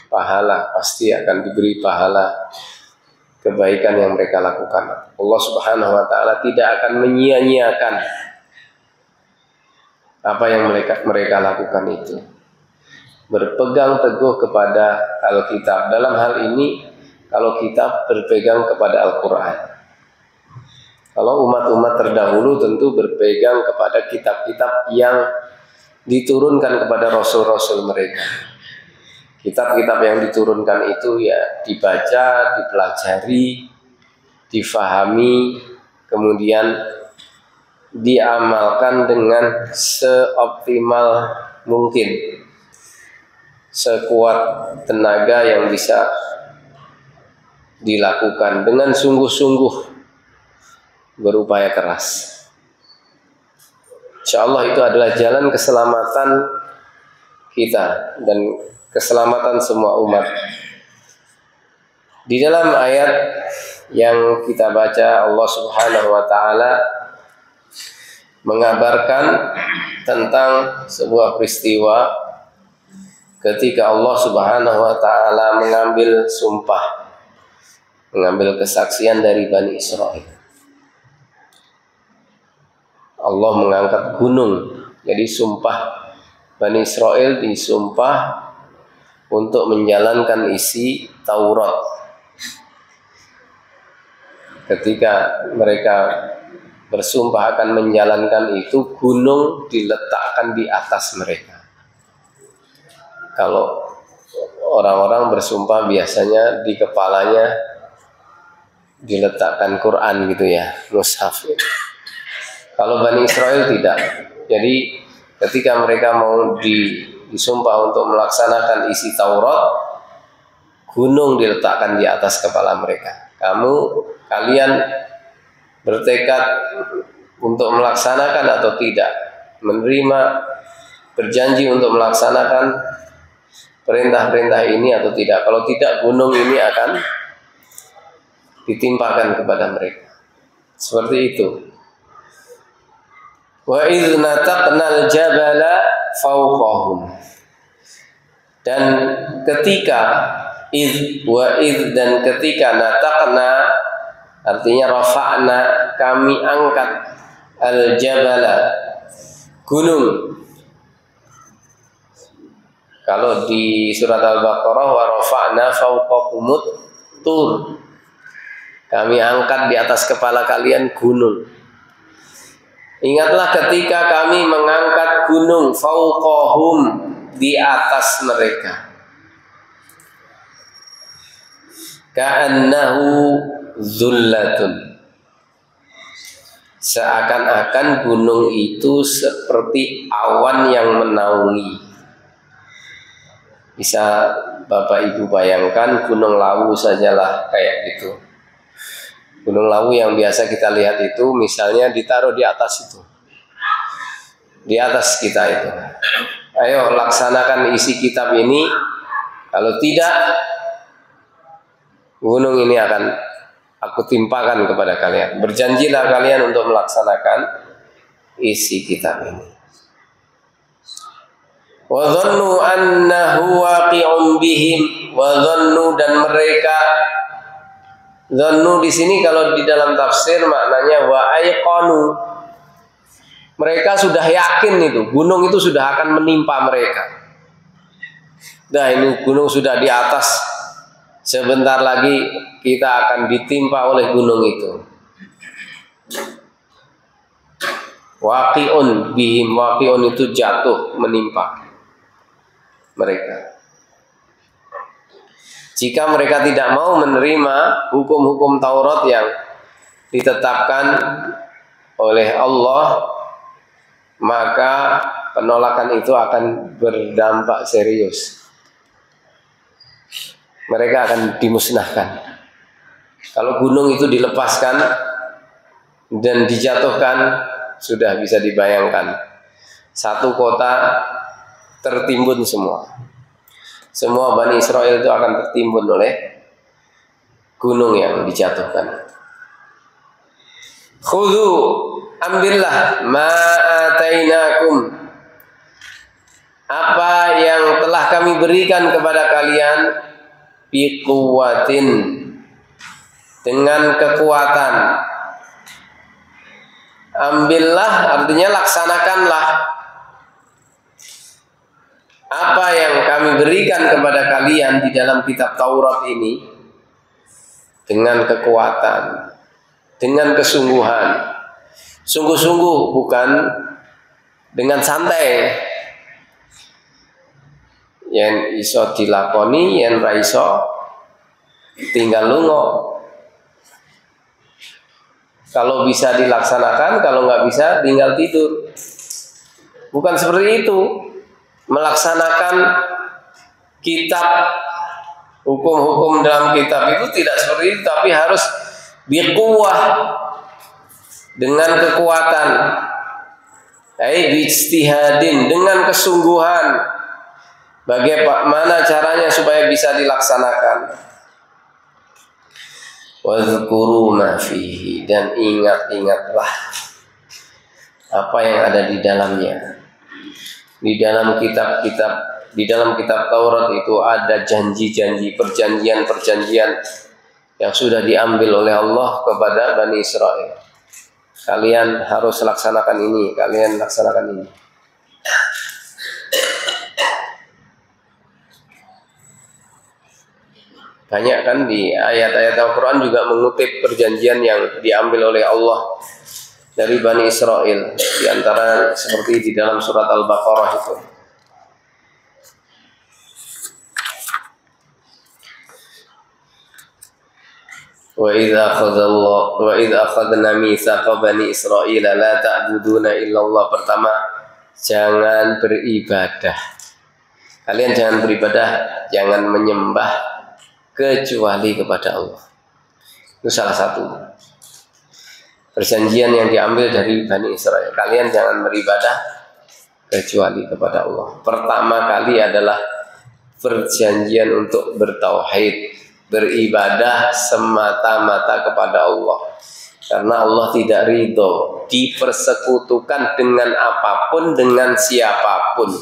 pahala, pasti akan diberi pahala kebaikan yang mereka lakukan. Allah Subhanahu wa taala tidak akan menyia-nyiakan apa yang mereka lakukan itu. Berpegang teguh kepada Alkitab. Dalam hal ini kalau kita berpegang kepada Al-Quran. Kalau umat-umat terdahulu tentu berpegang kepada kitab-kitab yang diturunkan kepada rasul-rasul mereka. Kitab-kitab yang diturunkan itu ya dibaca, dipelajari, difahami, kemudian diamalkan dengan seoptimal mungkin, sekuat tenaga yang bisa dilakukan dengan sungguh-sungguh, berupaya keras. Insya Allah itu adalah jalan keselamatan kita dan keselamatan semua umat. Di dalam ayat yang kita baca, Allah Subhanahu wa taala mengabarkan tentang sebuah peristiwa ketika Allah Subhanahu wa taala mengambil sumpah, mengambil kesaksian dari Bani Israel. Allah mengangkat gunung. Jadi sumpah Bani Israel disumpah untuk menjalankan isi Taurat. Ketika mereka bersumpah akan menjalankan itu, gunung diletakkan di atas mereka. Kalau orang-orang bersumpah biasanya di kepalanya diletakkan Quran gitu ya, mushaf. Kalau Bani Israel tidak. Jadi ketika mereka mau disumpah untuk melaksanakan isi Taurat, gunung diletakkan di atas kepala mereka. Kalian bertekad untuk melaksanakan atau tidak, menerima, berjanji untuk melaksanakan perintah-perintah ini atau tidak. Kalau tidak, gunung ini akan ditimpakan kepada mereka. Seperti itu. Wa idz nataqnal jabala fawqahum. Dan ketika dan ketika nataqna, artinya rafa'na, kami angkat al-jabala, gunung. Kalau di surat Al-Baqarah, wa rafa'na fawqakumut tur, kami angkat di atas kepala kalian gunung. Ingatlah ketika kami mengangkat gunung fawqahum, di atas mereka. Ka'annahu zullatun, seakan-akan gunung itu seperti awan yang menaungi. Bisa Bapak Ibu bayangkan Gunung Lawu sajalah kayak gitu. Gunung Lawu yang biasa kita lihat itu misalnya ditaruh di atas itu, di atas kita itu. Ayo laksanakan isi kitab ini. Kalau tidak, gunung ini akan aku timpakan kepada kalian. Berjanjilah kalian untuk melaksanakan isi kitab ini. Wa dhannu annahu waqi'un bihim, wa dhannu, dan mereka, dhannu di sini kalau di dalam tafsir maknanya wa aiqanu, mereka sudah yakin itu gunung itu sudah akan menimpa mereka. Nah, ini gunung sudah di atas, sebentar lagi kita akan ditimpa oleh gunung itu. Waqi'un bihim, waqi'un itu jatuh, menimpa mereka. Jika mereka tidak mau menerima hukum-hukum Taurat yang ditetapkan oleh Allah, maka penolakan itu akan berdampak serius. Mereka akan dimusnahkan. Kalau gunung itu dilepaskan dan dijatuhkan, sudah bisa dibayangkan. Satu kota tertimbun semua. Semua Bani Israel itu akan tertimbun oleh gunung yang dijatuhkan. Khudhu, ambillah ma atainakum, apa yang telah kami berikan kepada kalian biquwatin, dengan kekuatan. Ambillah artinya laksanakanlah apa yang kami berikan kepada kalian di dalam kitab Taurat ini dengan kekuatan, dengan kesungguhan. Sungguh-sungguh, bukan dengan santai. Yen iso dilakoni, yen ra iso tinggal lungo. Kalau bisa dilaksanakan, kalau nggak bisa tinggal tidur. Bukan seperti itu. Melaksanakan kitab, hukum-hukum dalam kitab itu tidak seperti itu, tapi harus biquwah, dengan kekuatan. Ijtihadin, dengan kesungguhan. Bagaimana caranya supaya bisa dilaksanakan? Wadhkuru ma fihi, dan ingat-ingatlah apa yang ada di dalamnya. Di dalam kitab Taurat itu ada janji-janji, perjanjian-perjanjian yang sudah diambil oleh Allah kepada Bani Israel. Kalian harus laksanakan ini, kalian laksanakan ini. Banyak kan di ayat-ayat Al-Quran juga mengutip perjanjian yang diambil oleh Allah dari Bani Israel. Di antara seperti di dalam surat Al-Baqarah itu. Wa idza akhadna mitsaqa bani Israil la ta'buduna illallah. Pertama, jangan beribadah. Kalian jangan beribadah, jangan menyembah kecuali kepada Allah. Itu salah satu perjanjian yang diambil dari Bani Israel. Kalian jangan beribadah kecuali kepada Allah. Pertama kali adalah perjanjian untuk bertauhid, beribadah semata-mata kepada Allah. Karena Allah tidak ridho dipersekutukan dengan apapun, dengan siapapun.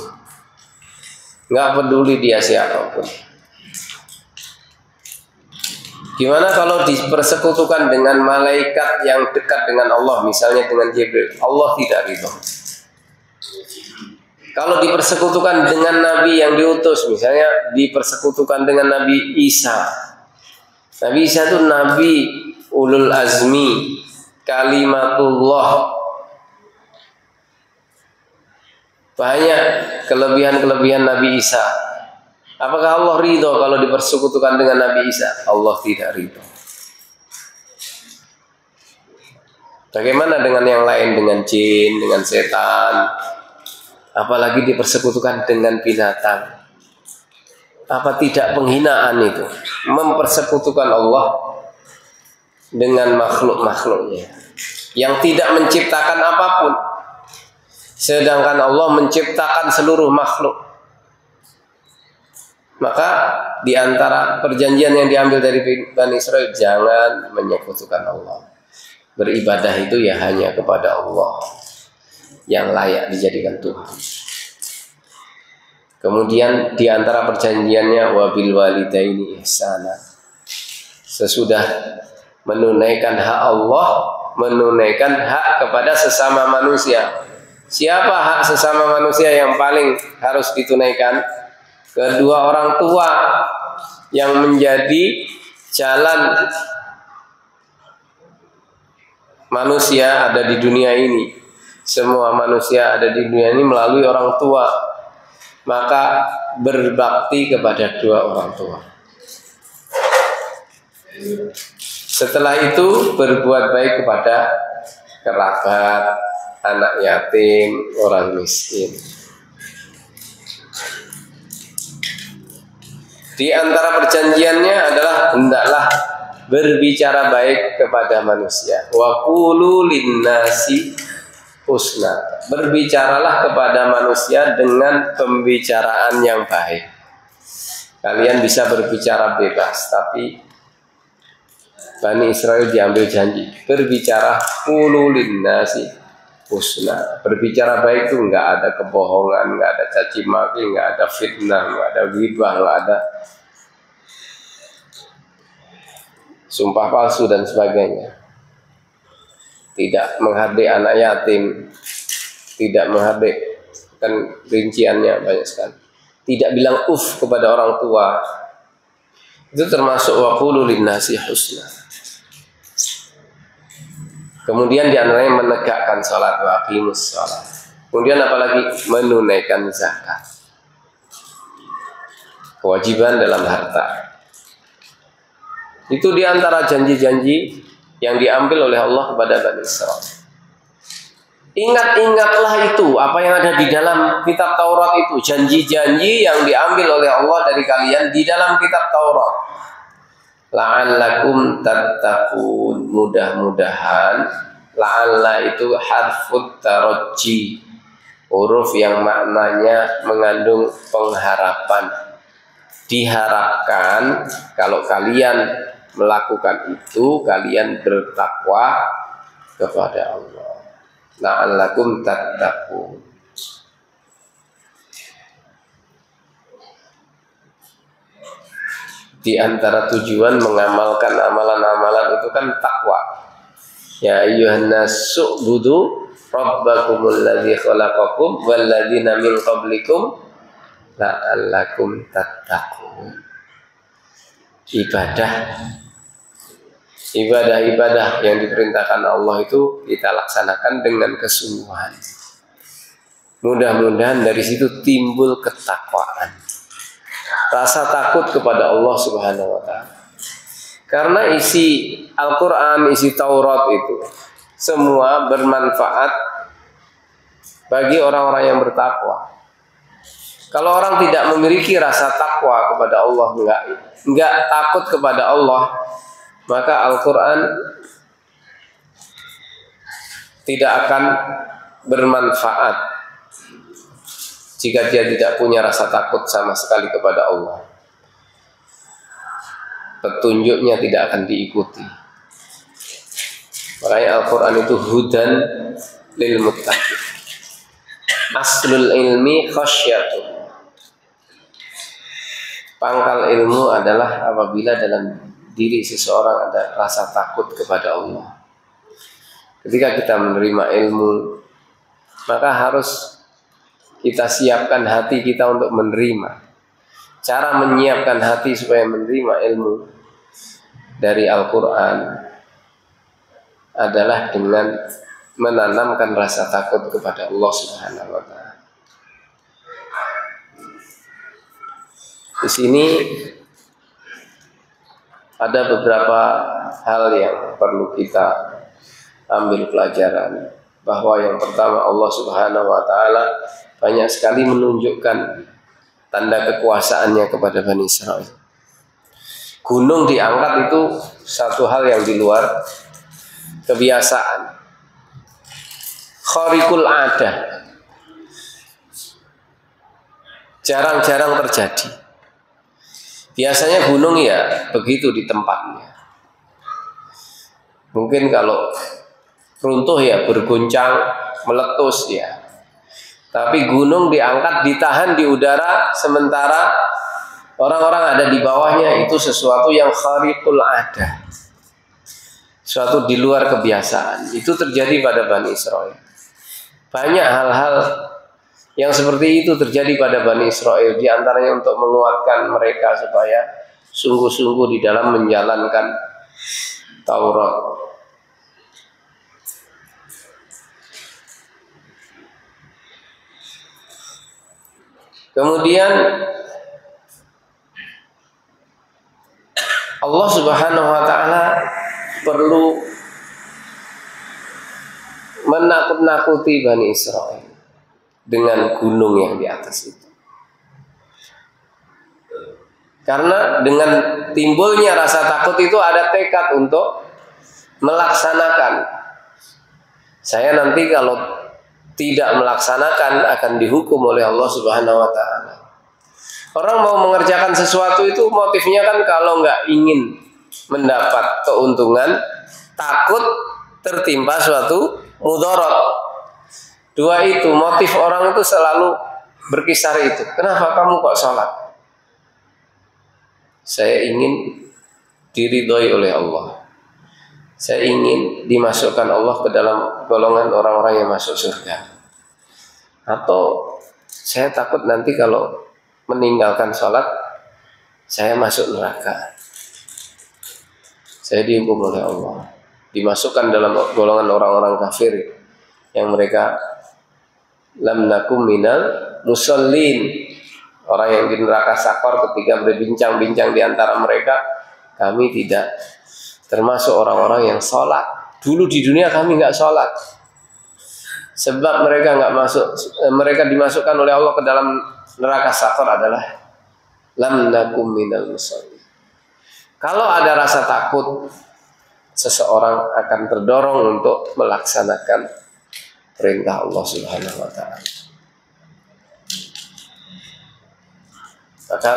Nggak peduli dia siapapun. Gimana kalau dipersekutukan dengan malaikat yang dekat dengan Allah, misalnya dengan Jibril? Allah tidak ridho. Kalau dipersekutukan dengan Nabi yang diutus, misalnya dipersekutukan dengan Nabi Isa. Nabi Isa itu Nabi ulul azmi, kalimatullah. Banyak kelebihan-kelebihan Nabi Isa. Apakah Allah ridho kalau dipersekutukan dengan Nabi Isa? Allah tidak ridho. Bagaimana dengan yang lain, dengan jin, dengan setan? Apalagi dipersekutukan dengan binatang. Apa tidak penghinaan itu? Mempersekutukan Allah dengan makhluk-makhluknya yang tidak menciptakan apapun. Sedangkan Allah menciptakan seluruh makhluk. Maka di antara perjanjian yang diambil dari Bani Israel, jangan menyekutukan Allah. Beribadah itu ya hanya kepada Allah yang layak dijadikan Tuhan. Kemudian di antara perjanjiannya wabil walidaini ihsana. Sesudah menunaikan hak Allah, menunaikan hak kepada sesama manusia. Siapa hak sesama manusia yang paling harus ditunaikan? Kedua orang tua yang menjadi jalan manusia ada di dunia ini. Semua manusia ada di dunia ini melalui orang tua. Maka berbakti kepada dua orang tua. Setelah itu berbuat baik kepada kerabat, anak yatim, orang miskin. Di antara perjanjiannya adalah hendaklah berbicara baik kepada manusia. Wa qulu linnasi husna. Berbicaralah kepada manusia dengan pembicaraan yang baik. Kalian bisa berbicara bebas, tapi Bani Israel diambil janji berbicara qulu linnasi husna. Berbicara baik itu nggak ada kebohongan, nggak ada caci maki, nggak ada fitnah, nggak ada ghibah, nggak ada sumpah palsu dan sebagainya. Tidak menghardik anak yatim, tidak menghardik, kan rinciannya banyak sekali. Tidak bilang kepada orang tua. Itu termasuk waqulu linnasi husna. Kemudian di antaranya menegakkan salat, wa aqimus shalah. Kemudian apalagi menunaikan zakat. Kewajiban dalam harta. Itu di antara janji-janji yang diambil oleh Allah kepada Bani Israil. Ingat-ingatlah itu, apa yang ada di dalam kitab Taurat itu, janji-janji yang diambil oleh Allah dari kalian di dalam kitab Taurat. La'allakum tattaqun, mudah-mudahan. La'alla itu harfut tarajji, huruf yang maknanya mengandung pengharapan. Diharapkan kalau kalian melakukan itu, kalian bertakwa kepada Allah. La'allakum tattaqun. Di antara tujuan mengamalkan amalan-amalan itu kan takwa. Ya ayyuhan nasu budu rabbakumul ladzi khalaqakum wal ladzina min qablikum la'allakum tattaqun. Ibadah yang diperintahkan Allah itu kita laksanakan dengan kesungguhan. Mudah-mudahan dari situ timbul ketakwaan, rasa takut kepada Allah Subhanahu wa ta'ala. Karena isi Al-Quran, isi Taurat itu semua bermanfaat bagi orang-orang yang bertakwa. Kalau orang tidak memiliki rasa takwa kepada Allah, enggak takut kepada Allah, maka Al-Quran tidak akan bermanfaat jika dia tidak punya rasa takut sama sekali kepada Allah. Petunjuknya tidak akan diikuti. Makanya Al-Quran itu hudan lil muttaqin. Aslul ilmi khasyatun. Pangkal ilmu adalah apabila dalam diri seseorang ada rasa takut kepada Allah. Ketika kita menerima ilmu, maka harus kita siapkan hati kita untuk menerima. Cara menyiapkan hati supaya menerima ilmu dari Al-Quran adalah dengan menanamkan rasa takut kepada Allah Subhanahu wa ta'ala. Di sini ada beberapa hal yang perlu kita ambil pelajaran. Bahwa yang pertama, Allah Subhanahu wa ta'ala banyak sekali menunjukkan tanda kekuasaannya kepada Bani Israil. Gunung diangkat itu satu hal yang di luar kebiasaan. Khariqul adah. Jarang-jarang terjadi. Biasanya gunung ya begitu di tempatnya. Mungkin kalau runtuh ya berguncang, meletus ya. Tapi gunung diangkat, ditahan di udara, sementara orang-orang ada di bawahnya, itu sesuatu yang khariqul adah. Sesuatu di luar kebiasaan. Itu terjadi pada Bani Israil. Banyak hal-hal yang seperti itu terjadi pada Bani Israil. Di antaranya untuk menguatkan mereka supaya sungguh-sungguh di dalam menjalankan Taurat. Kemudian Allah Subhanahu wa ta'ala perlu menakut-nakuti Bani Israil dengan gunung yang di atas itu. Karena dengan timbulnya rasa takut itu ada tekad untuk melaksanakan. Saya nanti kalau tidak melaksanakan akan dihukum oleh Allah Subhanahu wa ta'ala. Orang mau mengerjakan sesuatu itu motifnya kan kalau nggak ingin mendapat keuntungan, takut tertimpa suatu mudarat, Dua itu motif orang itu selalu berkisar itu. Kenapa kamu kok sholat? Saya ingin diridhoi oleh Allah. Saya ingin dimasukkan Allah ke dalam golongan orang-orang yang masuk surga. Atau saya takut nanti kalau meninggalkan sholat, saya masuk neraka. Saya dihukum oleh Allah, dimasukkan dalam golongan orang-orang kafir yang mereka lam nakum minal musallin, orang yang di neraka sakor ketika berbincang-bincang di antara mereka, kami tidak termasuk orang-orang yang sholat. Dulu di dunia kami nggak sholat, sebab mereka nggak masuk, mereka dimasukkan oleh Allah ke dalam neraka sakor adalah lam nakum minal musallin. Kalau ada rasa takut, seseorang akan terdorong untuk melaksanakan perintah Allah Subhanahu wa ta'ala. Maka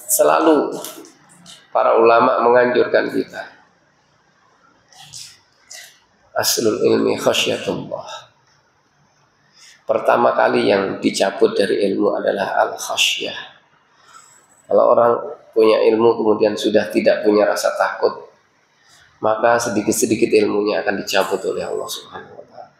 selalu para ulama menganjurkan kita, aslul ilmi khasyatullah. Pertama kali yang dicabut dari ilmu adalah al-khasyah. Kalau orang punya ilmu kemudian sudah tidak punya rasa takut, maka sedikit-sedikit ilmunya akan dicabut oleh Allah Subhanahu wa ta'ala.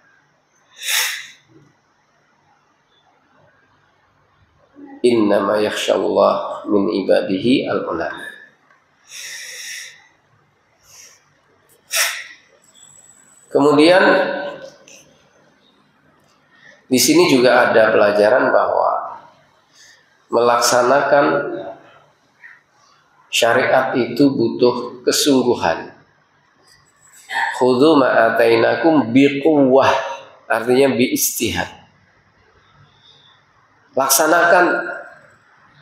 Innama yakhsyallah min ibadihi al-ulama. Kemudian di sini juga ada pelajaran bahwa melaksanakan syariat itu butuh kesungguhan. Khudhu ma atainakum biquwwah, artinya biistihad. Laksanakan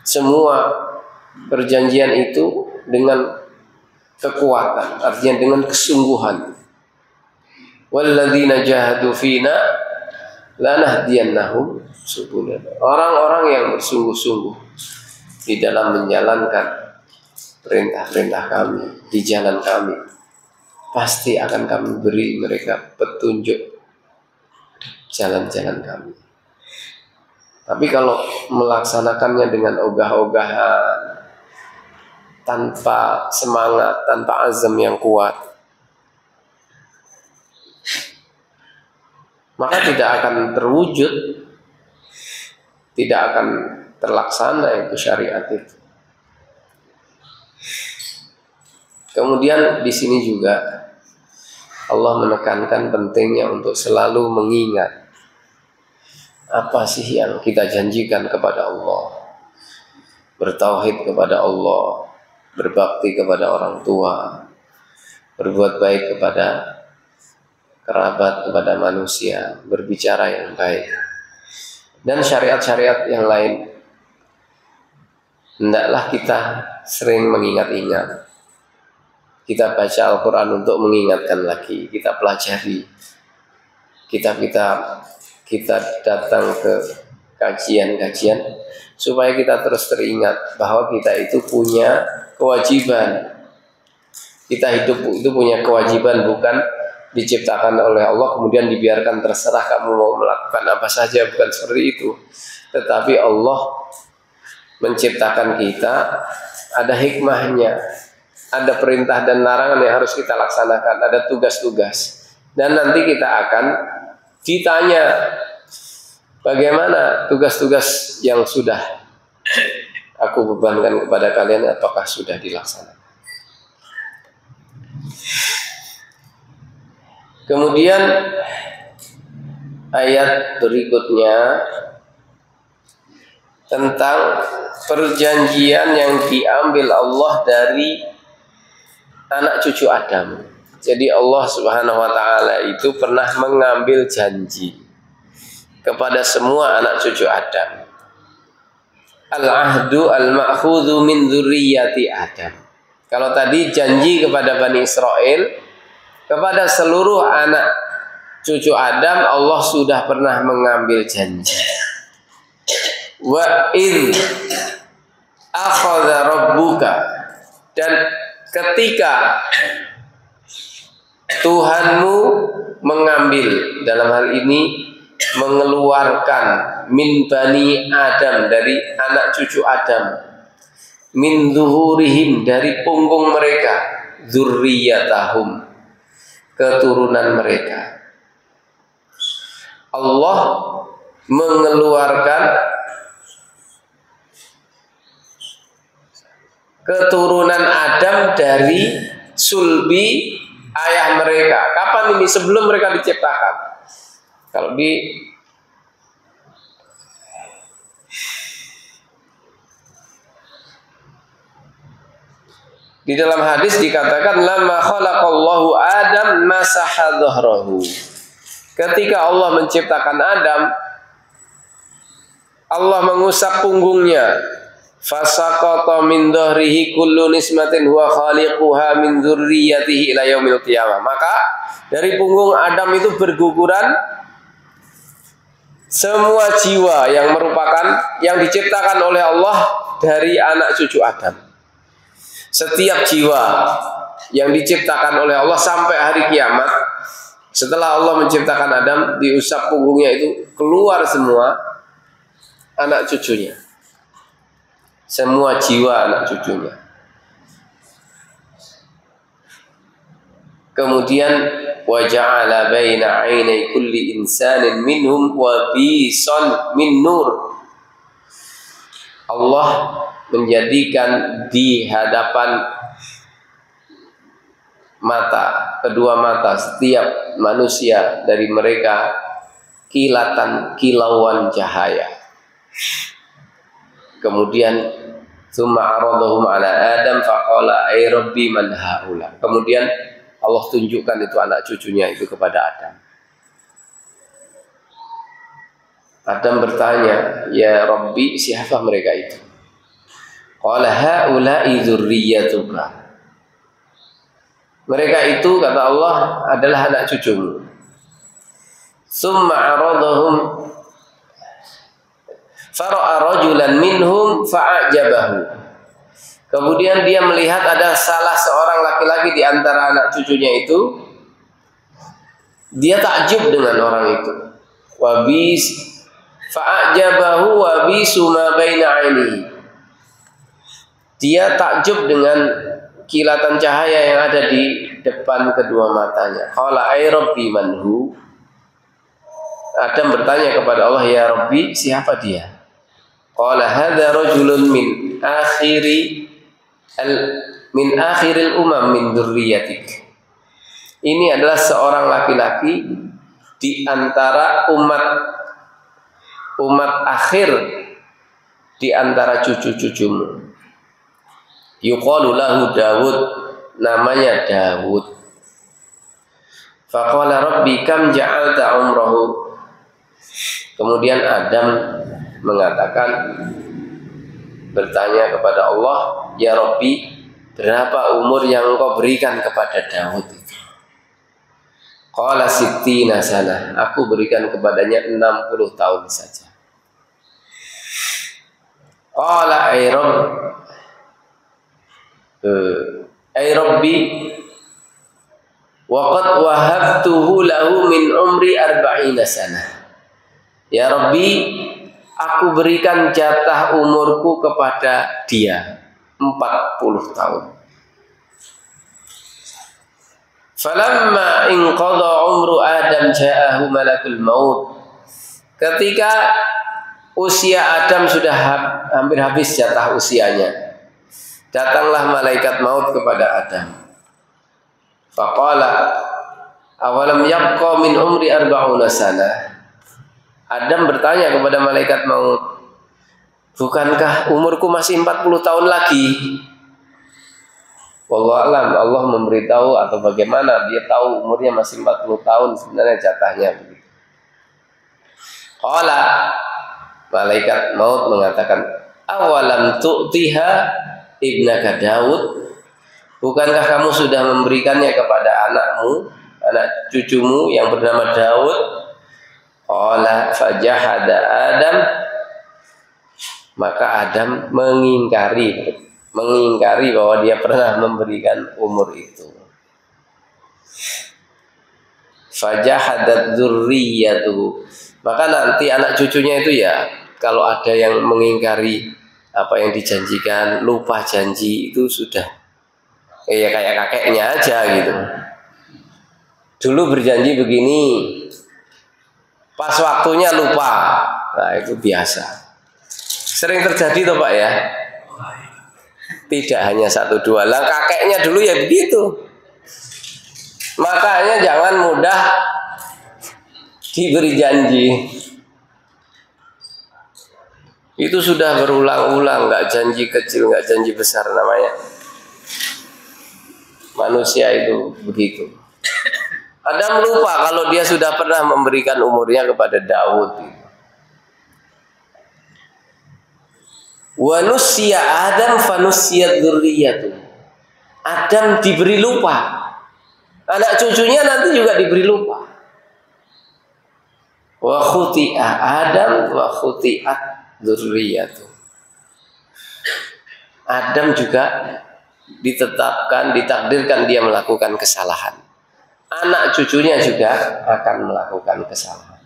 semua perjanjian itu dengan kekuatan, artinya dengan kesungguhan. Walladzina jahadu fina lanahdiyannahum subulana. Orang-orang yang bersungguh-sungguh di dalam menjalankan perintah-perintah kami, di jalan kami, pasti akan kami beri mereka petunjuk jalan-jalan kami. Tapi kalau melaksanakannya dengan ogah-ogahan, tanpa semangat, tanpa azam yang kuat, maka tidak akan terwujud, tidak akan terlaksana itu syariat itu. Kemudian di sini juga Allah menekankan pentingnya untuk selalu mengingat apa sih yang kita janjikan kepada Allah. Bertauhid kepada Allah, berbakti kepada orang tua, berbuat baik kepada kerabat, kepada manusia, berbicara yang baik, dan syariat-syariat yang lain. Hendaklah kita sering mengingat-ingat. Kita baca Al-Quran untuk mengingatkan lagi, kita pelajari kitab-kitab, kita datang ke kajian-kajian supaya kita terus teringat bahwa kita itu punya kewajiban. Kita hidup itu punya kewajiban, bukan diciptakan oleh Allah kemudian dibiarkan terserah kamu mau melakukan apa saja, bukan seperti itu. Tetapi Allah menciptakan kita, ada hikmahnya, ada perintah dan larangan yang harus kita laksanakan, ada tugas-tugas, dan nanti kita akan ditanya bagaimana tugas-tugas yang sudah aku bebankan kepada kalian, apakah sudah dilaksanakan. Kemudian ayat berikutnya tentang perjanjian yang diambil Allah dari anak cucu Adam. Jadi Allah Subhanahu wa ta'ala itu pernah mengambil janji kepada semua anak cucu Adam. Al-ahdu al-ma'khudhu min dzurriyyati Adam. Kalau tadi janji kepada Bani Israel, kepada seluruh anak cucu Adam Allah sudah pernah mengambil janji. Wa id akhadha rabbuka, dan ketika Tuhanmu mengambil, dalam hal ini mengeluarkan min bani Adam, dari anak cucu Adam, min zuhurihim, dari punggung mereka, dzurriyyatahum, keturunan mereka. Allah mengeluarkan keturunan Adam dari sulbi ayah mereka. Kapan ini? Sebelum mereka diciptakan. Kalau di dalam hadis dikatakan lamma khalaqallahu Adam masaha dhahrahu. Ketika Allah menciptakan Adam, Allah mengusap punggungnya. Fasaqata min dhahrihi kullu nismatin huwa khaliquha min dzurriyyatihi ila yaumil qiyamah. Maka dari punggung Adam itu berguguran semua jiwa yang merupakan yang diciptakan oleh Allah dari anak cucu Adam. Setiap jiwa yang diciptakan oleh Allah sampai hari kiamat, setelah Allah menciptakan Adam, diusap punggungnya itu keluar semua anak cucunya. Semua jiwa anak cucunya. Kemudian wa ja'ala baina 'ainai kulli insanin minhum wabisan min nur. Allah menjadikan di hadapan mata, kedua mata setiap manusia dari mereka kilauan cahaya. Kemudian summa aradahum ala Adam faqala ay rabbi man haula. Kemudian Allah tunjukkan itu anak cucunya itu kepada Adam. Adam bertanya, ya Rabbi, siapa mereka itu? Qala haula'i dzurriyyatuka. Mereka itu, kata Allah, adalah anak cucumu. Summa aradahum fara'a rajulan minhum fa'ajabahu. Kemudian dia melihat ada salah seorang laki-laki di antara anak cucunya itu. Dia takjub dengan orang itu. Wabis fa'ajabahu wabisu ma baina 'ainihi. Dia takjub dengan kilatan cahaya yang ada di depan kedua matanya. Qala ay rabbi manhu. Adam bertanya kepada Allah, ya Rabbi, siapa dia? Qala hadza rajulun min akhiril umam min dzurriyyatik. Ini adalah seorang laki-laki di antara umat akhir di antara cucu-cucumu. Yuqalu lahu Dawud, namanya Dawud. Faqala rabbi kam ja'alta umrahu. Kemudian Adam mengatakan, bertanya kepada Allah, ya Rabbi, berapa umur yang engkau berikan kepada Daud itu? Qala sittina sana, aku berikan kepadanya 60 tahun saja. Qala ay Rabbi wa qad wahabtuhu lahu min umri 40 sana. Ya Rabbi, aku berikan jatah umurku kepada dia 40 tahun. Falamma inqadha umru Adam ja'ahu malakul maut. Ketika usia Adam sudah hampir habis jatah usianya, datanglah malaikat maut kepada Adam. Faqala awalam yabqa min umri 40 sana. Adam bertanya kepada malaikat maut, bukankah umurku masih 40 tahun lagi? Wallahu a'lam, Allah memberitahu atau bagaimana dia tahu umurnya masih 40 tahun sebenarnya jatahnya begitu. Qala, malaikat maut mengatakan, awalam tu'tiha ibnaka Daud? Bukankah kamu sudah memberikannya kepada anakmu, anak cucumu yang bernama Daud? Qala fajahada Adam, maka Adam mengingkari bahwa dia pernah memberikan umur itu. fajahadat dzurriyyatuhu. Maka nanti anak cucunya itu ya, kalau ada yang mengingkari apa yang dijanjikan, lupa janji, itu sudah ya kayak kakeknya aja gitu. Dulu berjanji begini, pas waktunya lupa. Nah, itu biasa. Sering terjadi toh Pak ya. Tidak hanya 1 2. Lah kakeknya dulu ya begitu. Makanya jangan mudah diberi janji. Itu sudah berulang-ulang, nggak janji kecil, nggak janji besar namanya. Manusia itu begitu. Adam lupa kalau dia sudah pernah memberikan umurnya kepada Daud. Wa nusiya Adam fanusiyat dzurriyyatuh. Adam diberi lupa. Anak cucunya nanti juga diberi lupa. Wa khuti'a Adam wa khuti'at dzurriyyatuh. Adam juga ditetapkan, ditakdirkan dia melakukan kesalahan. Anak cucunya juga akan melakukan kesalahan.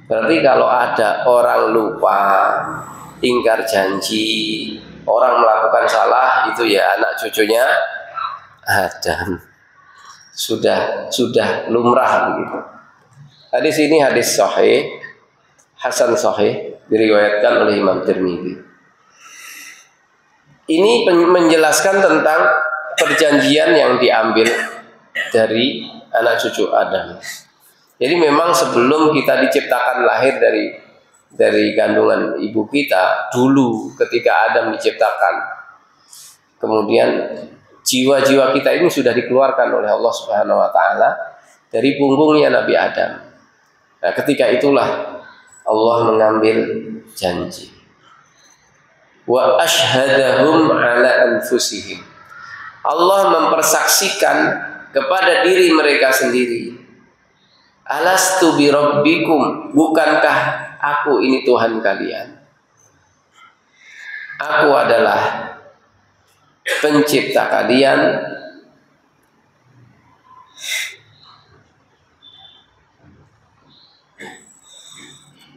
Berarti kalau ada orang lupa, ingkar janji, orang melakukan salah, itu ya anak cucunya Adam. Sudah lumrah begitu. Hadis ini hadis sahih, hasan sahih, diriwayatkan oleh Imam Tirmidzi. Ini menjelaskan tentang perjanjian yang diambil dari anak cucu Adam. Jadi memang sebelum kita diciptakan lahir dari kandungan ibu kita, dulu ketika Adam diciptakan, kemudian jiwa-jiwa kita ini sudah dikeluarkan oleh Allah Subhanahu wa taala dari punggungnya Nabi Adam. Nah, ketika itulah Allah mengambil janji. Wa ashhadahum ala anfusihim. Allah mempersaksikan kepada diri mereka sendiri. Alastu bi rabbikum, bukankah aku ini Tuhan kalian? Aku adalah pencipta kalian.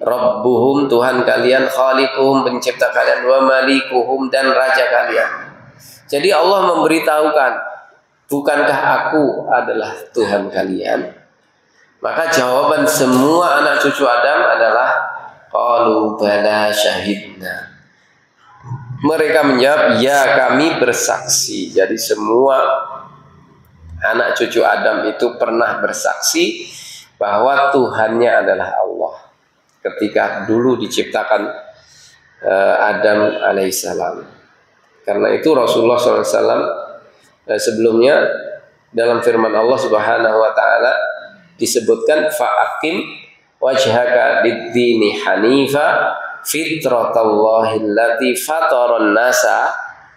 Rabbuhum, Tuhan kalian, khaliquhum, pencipta kalian, wa malikuhum, dan raja kalian. Jadi Allah memberitahukan, bukankah aku adalah Tuhan kalian? Maka jawaban semua anak cucu Adam adalah qalu bala syahidna. Mereka menjawab, ya kami bersaksi. Jadi semua anak cucu Adam itu pernah bersaksi bahwa Tuhannya adalah Allah. Ketika dulu diciptakan Adam alaihissalam. Karena itu Rasulullah SAW sebelumnya dalam firman Allah Subhanahu wa taala disebutkan fa'aqim wajhaka lid-dini hanifa fitratallahi allati fataran nasa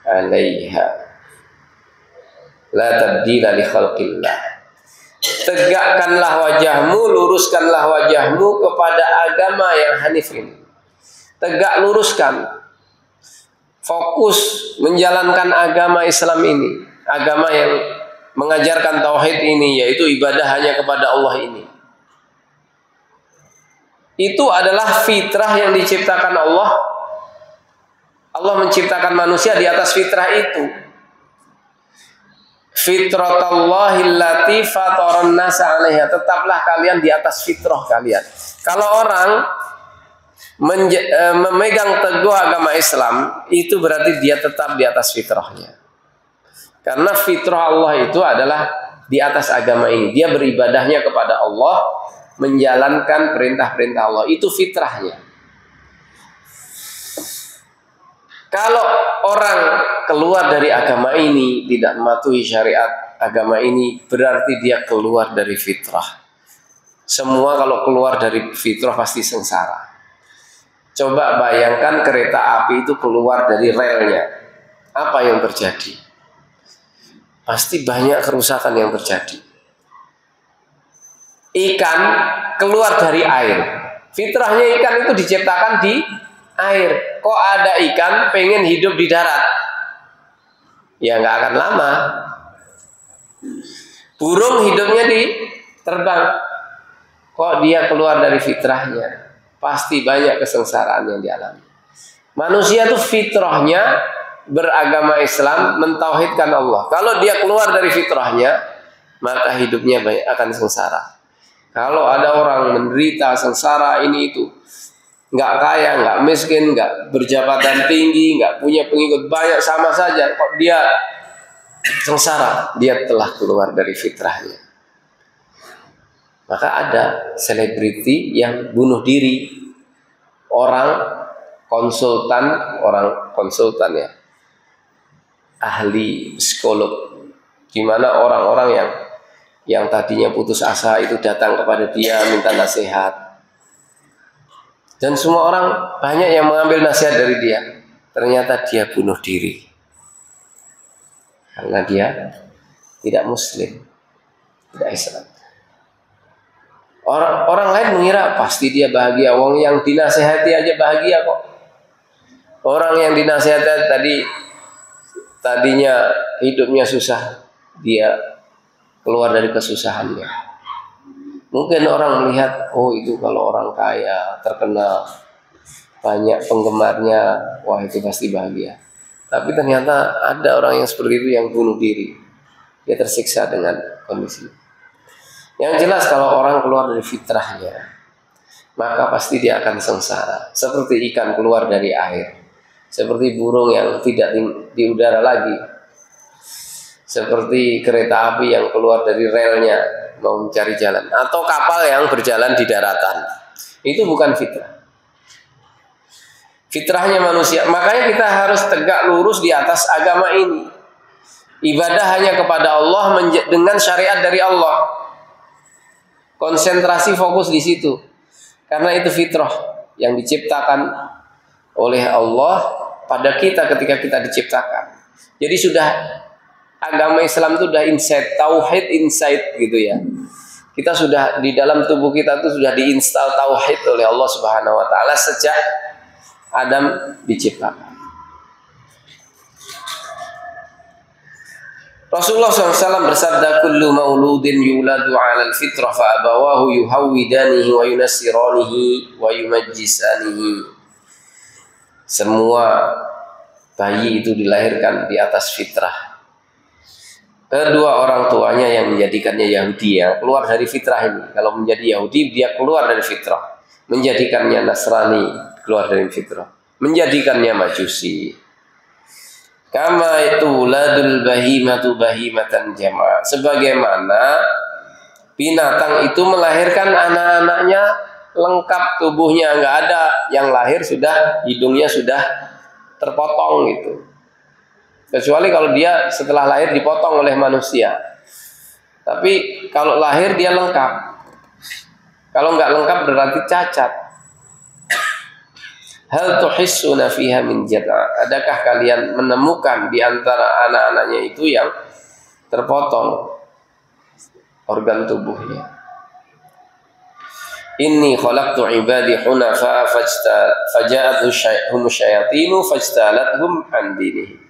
'alaiha la tabdila li khalqillah. Tegakkanlah wajahmu, luruskanlah wajahmu kepada agama yang hanif ini. Tegak luruskan. Fokus menjalankan agama Islam ini, agama yang mengajarkan tauhid ini, yaitu ibadah hanya kepada Allah ini. Itu adalah fitrah yang diciptakan Allah. Allah menciptakan manusia di atas fitrah itu. Fitratallahi allati fataran nasa 'alaiha. Tetaplah kalian di atas fitrah kalian. Kalau orang memegang teguh agama Islam, itu berarti dia tetap di atas fitrahnya. Karena fitrah Allah itu adalah di atas agama ini. Dia beribadahnya kepada Allah, menjalankan perintah-perintah Allah. Itu fitrahnya. Kalau orang keluar dari agama ini, tidak mematuhi syariat agama ini, berarti dia keluar dari fitrah. Semua kalau keluar dari fitrah pasti sengsara. Coba bayangkan kereta api itu keluar dari relnya. Apa yang terjadi? Pasti banyak kerusakan yang terjadi. Ikan keluar dari air. Fitrahnya ikan itu diciptakan di air. Kok ada ikan pengen hidup di darat? Ya nggak akan lama. Burung hidupnya di terbang. Kok dia keluar dari fitrahnya? Pasti banyak kesengsaraan yang dialami. Manusia itu fitrahnya beragama Islam, mentauhidkan Allah. Kalau dia keluar dari fitrahnya, maka hidupnya akan sengsara. Kalau ada orang menderita sengsara ini itu, nggak kaya, nggak miskin, nggak berjabatan tinggi, nggak punya pengikut banyak, sama saja. Kok dia sengsara? Dia telah keluar dari fitrahnya. Maka ada selebriti yang bunuh diri, orang konsultan ya, ahli psikolog, di mana orang-orang yang tadinya putus asa itu datang kepada dia minta nasihat, dan semua orang banyak yang mengambil nasihat dari dia. Ternyata dia bunuh diri karena dia tidak Muslim, tidak Islam. Orang lain mengira pasti dia bahagia, wong yang dinasehati aja bahagia kok. Orang yang dinasehati tadinya hidupnya susah, dia keluar dari kesusahannya. Mungkin orang melihat, oh itu kalau orang kaya, terkenal, banyak penggemarnya, wah itu pasti bahagia. Tapi ternyata ada orang yang seperti itu yang bunuh diri. Dia tersiksa dengan kondisi. Yang jelas kalau orang keluar dari fitrahnya, maka pasti dia akan sengsara. Seperti ikan keluar dari air, seperti burung yang tidak di udara lagi, seperti kereta api yang keluar dari relnya mau mencari jalan, atau kapal yang berjalan di daratan. Itu bukan fitrah. Fitrahnya manusia. Makanya kita harus tegak lurus di atas agama ini. Ibadah hanya kepada Allah dengan syariat dari Allah. Konsentrasi fokus di situ. Karena itu fitrah yang diciptakan oleh Allah pada kita ketika kita diciptakan. Jadi sudah agama Islam itu sudah insight, tauhid insight gitu ya. Kita sudah di dalam tubuh kita itu sudah diinstal tauhid oleh Allah Subhanahu wa taala sejak Adam diciptakan. Rasulullah SAW bersabda, kullu mauludin yuladu 'alal fitrah fa abawahu yuhawwidanihi wa yunassiranihi wa yumajjisanihi. Semua bayi itu dilahirkan di atas fitrah. Kedua orang tuanya yang menjadikannya Yahudi, yang keluar dari fitrah ini. Kalau menjadi Yahudi, dia keluar dari fitrah. Menjadikannya Nasrani, keluar dari fitrah. Menjadikannya Majusi. Kama itu ladul bahimatu bahimatan jamaah. Sebagaimana binatang itu melahirkan anak-anaknya lengkap tubuhnya, nggak ada yang lahir sudah hidungnya sudah terpotong gitu. Kecuali kalau dia setelah lahir dipotong oleh manusia. Tapi kalau lahir dia lengkap. Kalau nggak lengkap berarti cacat. Hal tuhissuna fiha min jad'a. Adakah kalian menemukan di antara anak-anaknya itu yang terpotong organ tubuhnya? Inni khalaqtu ibadi hunafa faja'atuhum syayatinu fajtalathum an dinihi.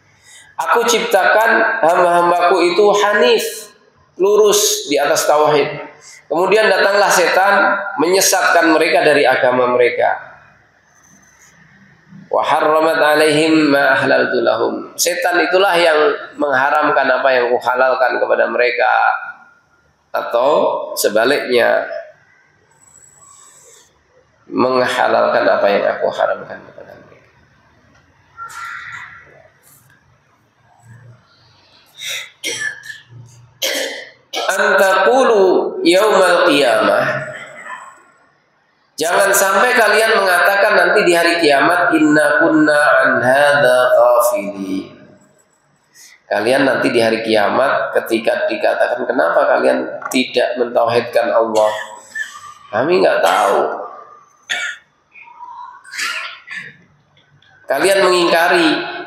Aku ciptakan hamba-hambaku itu hanif, lurus di atas tauhid. Kemudian datanglah setan menyesatkan mereka dari agama mereka. Wa harramat alaihim ma ahlaltu lahum. Setan itulah yang mengharamkan apa yang kuhalalkan kepada mereka, atau sebaliknya menghalalkan apa yang aku haramkan kepada mereka. Antaqulu yaumal qiyamah. Jangan sampai kalian mengatakan nanti di hari kiamat, inna kunna an hadza ghafilin. Kalian nanti di hari kiamat ketika dikatakan, kenapa kalian tidak mentauhidkan Allah? Kami nggak tahu. Kalian mengingkari.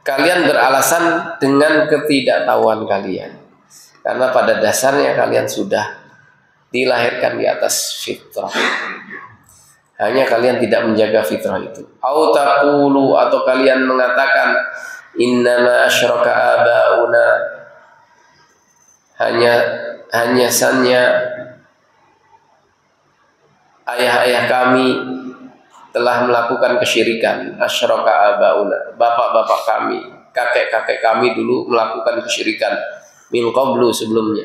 Kalian beralasan dengan ketidaktahuan kalian. Karena pada dasarnya kalian sudah dilahirkan di atas fitrah. Hanya kalian tidak menjaga fitrah itu. Au taqulu, atau kalian mengatakan, Innama asyraka abauna, hanya saja ayah-ayah kami telah melakukan kesyirikan. Asyraka abauna, bapak-bapak kami, kakek-kakek kami dulu melakukan kesyirikan. Min qablu, sebelumnya.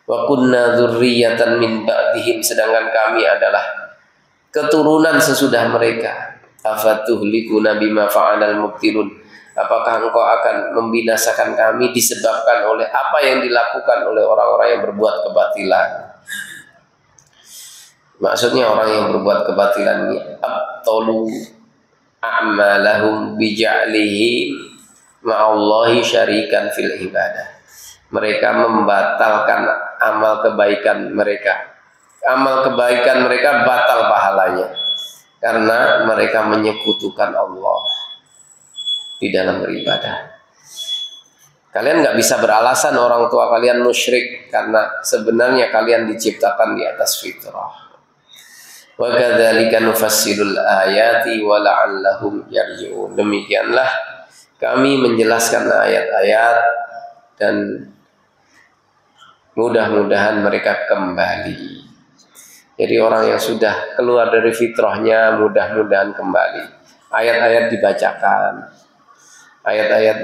Wa kunna dzurriyyatan min ba'dihim, sedangkan kami adalah keturunan sesudah mereka. Afatuhlikuna bima fa'alal mubtilun, apakah engkau akan membinasakan kami disebabkan oleh apa yang dilakukan oleh orang-orang yang berbuat kebatilan. Maksudnya orang yang berbuat kebatilan ini abtalu a'malahum bija'lihi ma'allahi syarikan fil ibadah. Mereka membatalkan amal kebaikan mereka. Amal kebaikan mereka batal pahalanya karena mereka menyekutukan Allah di dalam beribadah. Kalian nggak bisa beralasan orang tua kalian musyrik, karena sebenarnya kalian diciptakan di atas fitrah. Wa kadzalika nufassilul ayati wa la'allahum yarji'un. Demikianlah kami menjelaskan ayat-ayat dan mudah-mudahan mereka kembali. Jadi orang yang sudah keluar dari fitrahnya mudah-mudahan kembali. Ayat-ayat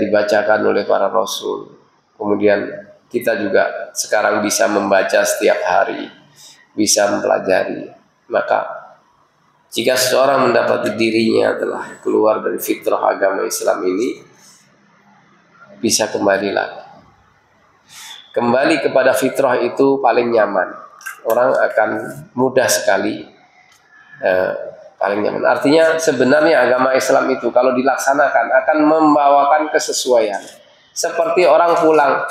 dibacakan oleh para rasul. Kemudian kita juga sekarang bisa membaca setiap hari, bisa mempelajari. Maka jika seseorang mendapati dirinya telah keluar dari fitrah agama Islam ini, bisa kembali lagi. Kembali kepada fitrah itu paling nyaman. Orang akan mudah sekali paling nyaman. Artinya sebenarnya agama Islam itu kalau dilaksanakan akan membawakan kesesuaian. Seperti orang pulang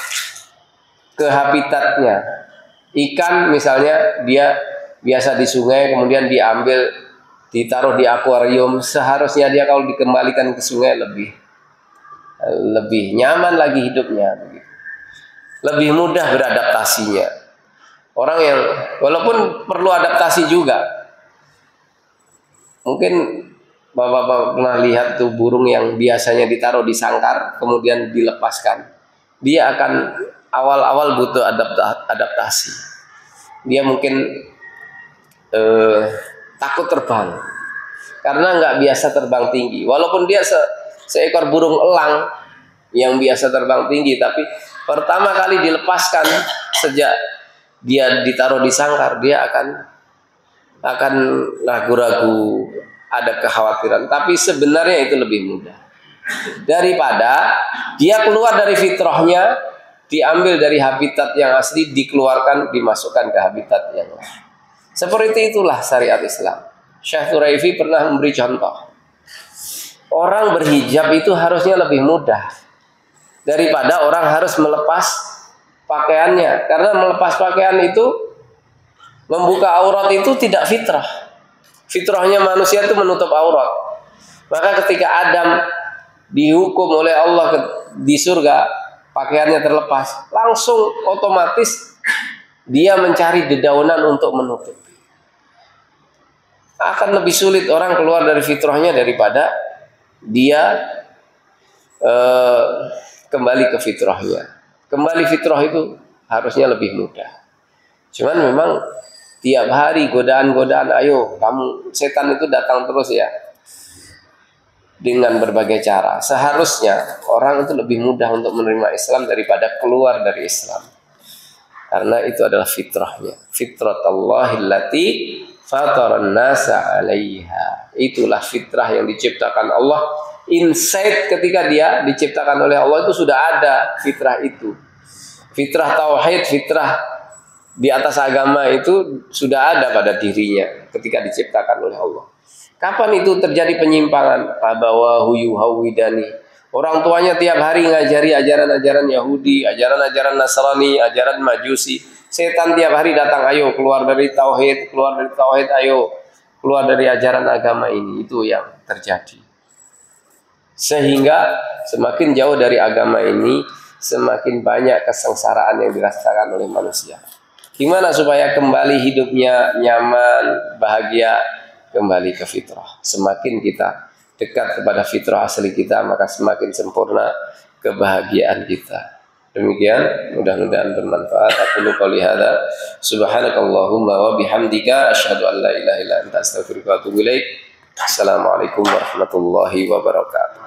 ke habitatnya. Ikan misalnya dia biasa di sungai, kemudian diambil, ditaruh di akuarium. Seharusnya dia kalau dikembalikan ke sungai lebih nyaman lagi hidupnya, lebih mudah beradaptasinya. Orang yang walaupun perlu adaptasi juga, mungkin bapak-bapak pernah lihat tuh burung yang biasanya ditaruh di sangkar kemudian dilepaskan. Dia akan awal-awal butuh adaptasi. Dia mungkin takut terbang karena nggak biasa terbang tinggi. Walaupun dia seekor burung elang yang biasa terbang tinggi, tapi pertama kali dilepaskan, sejak dia ditaruh di sangkar, dia akan ragu-ragu, ada kekhawatiran. Tapi sebenarnya itu lebih mudah daripada dia keluar dari fitrahnya, diambil dari habitat yang asli, dikeluarkan, dimasukkan ke habitat yang lain. Seperti itulah syariat Islam. Syekh Turaifi pernah memberi contoh. Orang berhijab itu harusnya lebih mudah daripada orang harus melepas pakaiannya, karena melepas pakaian itu, membuka aurat itu tidak fitrah. Fitrahnya manusia itu menutup aurat. Maka ketika Adam dihukum oleh Allah di surga, pakaiannya terlepas, langsung otomatis dia mencari dedaunan untuk menutup. Akan lebih sulit orang keluar dari fitrahnya daripada dia kembali ke fitrahnya. Kembali fitrah itu harusnya lebih mudah. Cuman memang tiap hari godaan-godaan, ayo kamu, setan itu datang terus ya, dengan berbagai cara. Seharusnya orang itu lebih mudah untuk menerima Islam daripada keluar dari Islam, karena itu adalah fitrahnya. Fitratullahillati fataran nasa 'alaiha. Itulah fitrah yang diciptakan Allah. Insight ketika dia diciptakan oleh Allah itu sudah ada fitrah itu. Fitrah tauhid, fitrah di atas agama itu sudah ada pada dirinya ketika diciptakan oleh Allah. Kapan itu terjadi penyimpangan? Abawahu yuhawidani. Orang tuanya tiap hari ngajari ajaran-ajaran Yahudi, ajaran-ajaran Nasrani, ajaran Majusi. Setan tiap hari datang, ayo keluar dari tauhid, ayo keluar dari ajaran agama ini. Itu yang terjadi. Sehingga semakin jauh dari agama ini, semakin banyak kesengsaraan yang dirasakan oleh manusia. Gimana supaya kembali hidupnya nyaman, bahagia, kembali ke fitrah. Semakin kita dekat kepada fitrah asli kita, maka semakin sempurna kebahagiaan kita. Demikian, mudah-mudahan bermanfaat. Aku qouli hadza, subhanakallahumma wa bihamdika asyhadu an la ilaha illa anta astaghfiruka wa atubu ilaik. Assalamualaikum warahmatullahi wabarakatuh.